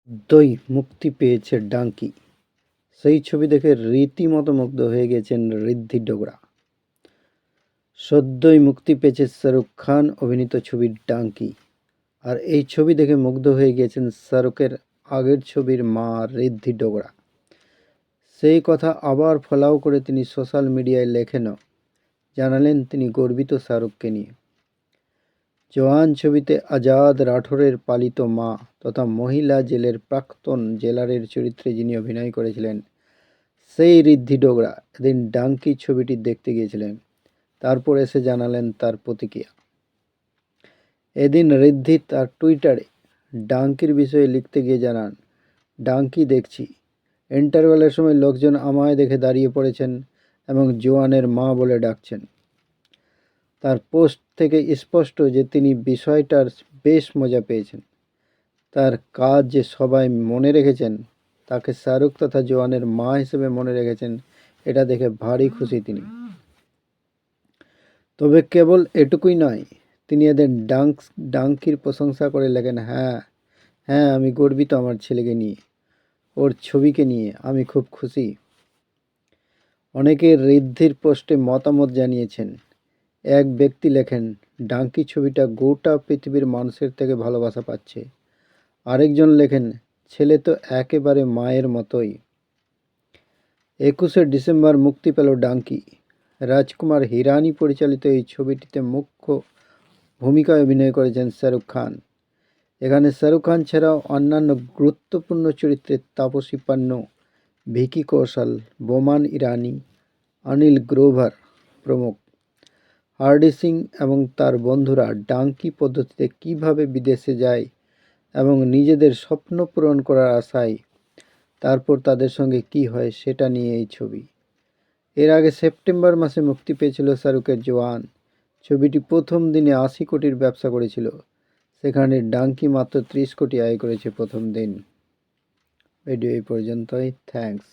সদ্যই মুক্তি পেয়েছে ডাঙ্কি, সেই ছবি দেখে রীতিমতো মুগ্ধ হয়ে গেছেন ঋদ্ধি ডোগরা। সদ্যই মুক্তি পেয়েছে শাহরুখ খান অভিনীত ছবি ডাঙ্কি, আর এই ছবি দেখে মুগ্ধ হয়ে গিয়েছেন শাহরুখের আগের ছবির মা ঋদ্ধি ডোগরা। সেই কথা আবার ফলাও করে তিনি সোশ্যাল মিডিয়ায় লেখেনও, জানালেন তিনি গর্বিত শাহরুখকে নিয়ে। জওয়ান ছবিতে আজাদ রাঠোরের পালিত মা তথা মহিলা জেলের প্রাক্তন জেলারের চরিত্রে যিনি অভিনয় করেছিলেন, সেই ঋদ্ধি ডোগরা এদিন ডাঙ্কি ছবিটি দেখতে গিয়েছিলেন। তারপর এসে জানালেন তার প্রতিক্রিয়া। এদিন ঋদ্ধি তার টুইটারে ডাঙ্কির বিষয়ে লিখতে গিয়ে জানান, ডাঙ্কি দেখছি, ইন্টারভেলের সময় লোকজন আমায় দেখে দাঁড়িয়ে পড়েছেন এবং জওয়ানের মা বলে ডাকছেন। তার পোস্ট থেকে স্পষ্ট যে তিনি বিষয়টার বেশ মজা পেয়েছেন। তার কাজ যে সবাই মনে রেখেছেন, তাকে শাহরুখ তথা জওয়ানের মা হিসেবে মনে রেখেছেন, এটা দেখে ভারী খুশি তিনি। তবে কেবল এটুকুই নয়, তিনি এদের ডাঙ্কির প্রশংসা করে লেখেন, হ্যাঁ আমি গর্বিত আমার ছেলেকে নিয়ে, ওর ছবিকে নিয়ে আমি খুব খুশি। অনেকে ঋদ্ধির পোস্টে মতামত জানিয়েছেন। এক ব্যক্তি লেখেন, ডাঙ্কি ছবিটা গোটা পৃথিবীর মানুষের থেকে ভালোবাসা পাচ্ছে। আরেকজন লেখেন, ছেলে তো একেবারে মায়ের মতোই। 21শে ডিসেম্বর মুক্তি পেল ডাঙ্কি। রাজকুমার হিরানি পরিচালিত এই ছবিটিতে মুখ্য ভূমিকায় অভিনয় করেছেন শাহরুখ খান। এখানে শাহরুখ খান ছাড়াও অন্যান্য গুরুত্বপূর্ণ চরিত্রে তাপসী পান্নু, ভিকি কৌশল, বোমান ইরানি, অনিল গ্রোভার প্রমুখ। হার্ডি সিং এবং তার বন্ধুরা ডাঙ্কি পদ্ধতিতে কিভাবে বিদেশে যায় এবং নিজেদের স্বপ্ন পূরণ করার আশায় তারপর তাদের সঙ্গে কি হয় সেটা নিয়ে এই ছবি। এর আগে সেপ্টেম্বর মাসে মুক্তি পেয়েছিল শাহরুখের জওয়ান। ছবিটি প্রথম দিনে 80 কোটির ব্যবসা করেছিল, সেখানে ডাঙ্কি মাত্র 30 কোটি আয় করেছে প্রথম দিন। ভিডিও এই পর্যন্তই। থ্যাঙ্কস।